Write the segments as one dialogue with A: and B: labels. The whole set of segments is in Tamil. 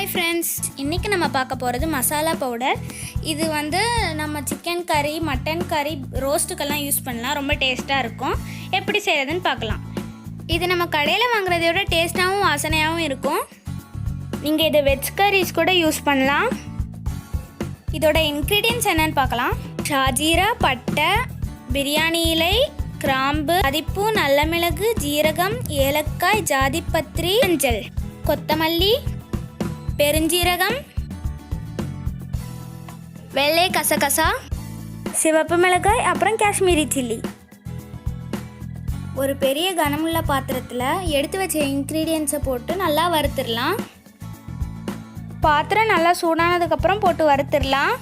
A: ஹாய் ஃப்ரெண்ட்ஸ், இன்றைக்கி நம்ம பார்க்க போகிறது மசாலா பவுடர். இது நம்ம சிக்கன் கறி, மட்டன் கறி, ரோஸ்ட்டுக்கெல்லாம் யூஸ் பண்ணலாம். ரொம்ப டேஸ்ட்டாக இருக்கும். எப்படி செய்கிறதுன்னு பார்க்கலாம். இது நம்ம கடையில் வாங்குறதை விட டேஸ்ட்டாகவும் வாசனையாகவும் இருக்கும். நீங்கள் இதை வெஜ் கரீஸ் கூட யூஸ் பண்ணலாம். இதோட இன்க்ரீடியன்ட்ஸ் என்னென்னு பார்க்கலாம். ஷாஜீரா, பட்டை, பிரியாணி இலை, கிராம்பு, அதிப்பு, நல்ல மிளகு, ஜீரகம், ஏலக்காய், ஜாதிப்பத்திரி, மஞ்சள், கொத்தமல்லி, பெருஞ்சீரகம், வெள்ளை கசகசா, சிவப்பு மிளகாய், அப்புறம் காஷ்மீரி சில்லி. ஒரு பெரிய கனமுள்ள பாத்திரத்தில் எடுத்து வச்ச இன்க்ரீடியன்ஸை போட்டு நல்லா வறுத்துடலாம். பாத்திரம் நல்லா சூடானதுக்கப்புறம் போட்டு வறுத்துடலாம்.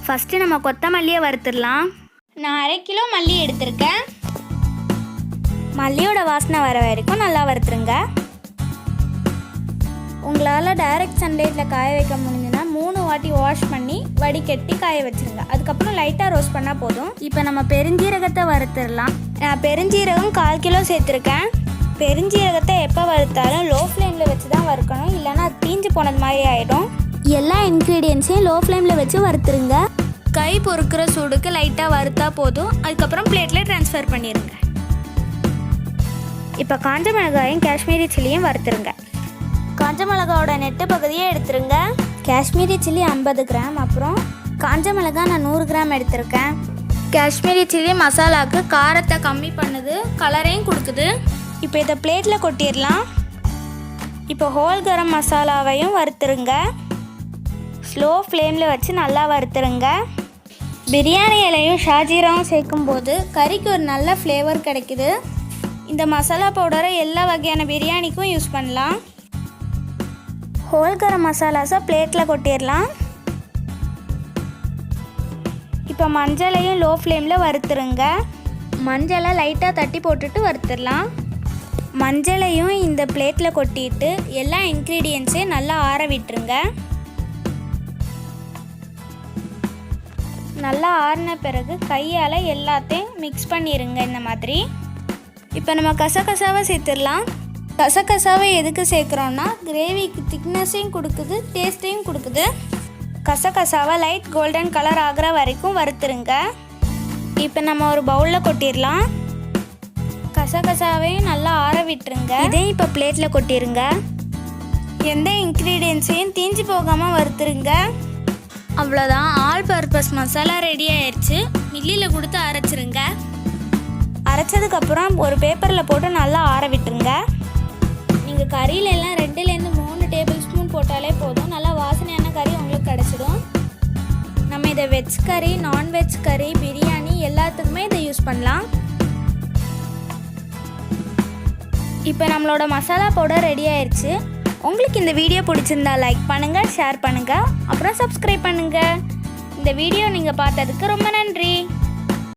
A: ஃபஸ்ட்டு நம்ம கொத்தமல்லியை வறுத்துடலாம். நான் 1/2 கிலோ மல்லி எடுத்திருக்கேன். மல்லியோட வாசனை வர வரைக்கும் நல்லா வறுத்துருங்க. உங்களால் டைரக்ட் சன்லைட்டில் காய வைக்க முடிஞ்சுன்னா 3 வாட்டி வாஷ் பண்ணி வடிகட்டி காய வச்சுருங்க. அதுக்கப்புறம் லைட்டாக ரோஸ்ட் பண்ணால் போதும். இப்போ நம்ம பெருஞ்சீரகத்தை வறுத்துடலாம். நான் பெருஞ்சீரகம் 1/4 கிலோ சேர்த்துருக்கேன். பெருஞ்சீரகத்தை எப்போ வறுத்தாலும் லோ ஃப்ளேமில் வச்சு தான் வறுக்கணும், இல்லைன்னா அது தீஞ்சு போனது மாதிரி ஆகிடும். எல்லா இன்க்ரீடியன்ஸையும் லோ ஃப்ளேமில் வச்சு வறுத்துருங்க. கை பொறுக்கிற சூடுக்கு லைட்டாக வறுத்தா போதும். அதுக்கப்புறம் பிளேட்டில் ட்ரான்ஸ்ஃபர் பண்ணிடுங்க. இப்போ காஞ்ச மிளகாயும் காஷ்மீரி சில்லியும் வறுத்துருங்க. காஞ்ச மிளகாவோட நெட்டு பகுதியை எடுத்துருங்க. காஷ்மீரி சில்லி 50 கிராம், அப்புறம் காஞ்ச மிளகாய் நான் 100 கிராம் எடுத்திருக்கேன். காஷ்மீரி சில்லி மசாலாவுக்கு காரத்தை கம்மி பண்ணுது, கலரையும் கொடுக்குது. இப்போ இதை பிளேட்டில் கொட்டிடலாம். இப்போ ஹோல் கரம் மசாலாவையும் வறுத்துருங்க. ஸ்லோ ஃப்ளேமில் வச்சு நல்லா வறுத்துருங்க. பிரியாணி இலையும் ஷாஜீராவும் சேர்க்கும்போது கறிக்கு ஒரு நல்ல ஃப்ளேவர் கிடைக்குது. இந்த மசாலா பவுடரை எல்லா வகையான பிரியாணிக்கும் யூஸ் பண்ணலாம். ஹோல் கரம் மசாலாஸை பிளேட்டில் கொட்டிடலாம். இப்போ மஞ்சளையும் லோ ஃப்ளேமில் வறுத்துருங்க. மஞ்சளை லைட்டாக தட்டி போட்டுட்டு வறுத்துடலாம். மஞ்சளையும் இந்த பிளேட்டில் கொட்டிட்டு எல்லா இன்க்ரீடியன்ஸையும் நல்லா ஆற விட்டுருங்க. நல்லா ஆறின பிறகு கையால் எல்லாத்தையும் மிக்ஸ் பண்ணிடுங்க இந்த மாதிரி. இப்போ நம்ம கசகசாவை சேர்த்துடலாம். கசகசாவை எதுக்கு சேர்க்குறோன்னா கிரேவிக்கு திக்னஸையும் கொடுக்குது, டேஸ்ட்டையும் கொடுக்குது. கசகசாவை லைட் கோல்டன் கலர் ஆகிற வரைக்கும் வறுத்துருங்க. இப்போ நம்ம ஒரு பவுலில் கொட்டிடலாம். கசகசாவையும் நல்லா ஆற விட்டுருங்க. இதையும் இப்போ பிளேட்டில் கொட்டிடுங்க. எந்த இன்க்ரீடியன்ஸையும் தீஞ்சு போகாமல் வறுத்துருங்க. அவ்வளோதான், ஆல் பர்பஸ் மசாலா ரெடி ஆயிடுச்சு. மில்லியில் கொடுத்து அரைச்சிருங்க. அரைச்சதுக்கப்புறம் ஒரு பேப்பரில் போட்டு நல்லா ஆற விட்டுருங்க. நீங்கள் கறியிலெல்லாம் 2லேருந்து 3 டேபிள் ஸ்பூன் போட்டாலே போதும். நல்லா வாசனையான கறி உங்களுக்கு கிடச்சிடும். நம்ம இதை வெஜ் கறி, நான்வெஜ் கறி, பிரியாணி எல்லாத்துக்குமே இதை யூஸ் பண்ணலாம். இப்போ நம்மளோட மசாலா பவுடர் ரெடி ஆயிடுச்சு. உங்களுக்கு இந்த வீடியோ பிடிச்சிருந்தா லைக் பண்ணுங்கள், ஷேர் பண்ணுங்கள், அப்புறம் சப்ஸ்கிரைப் பண்ணுங்கள். இந்த வீடியோ நீங்கள் பார்த்ததுக்கு ரொம்ப நன்றி.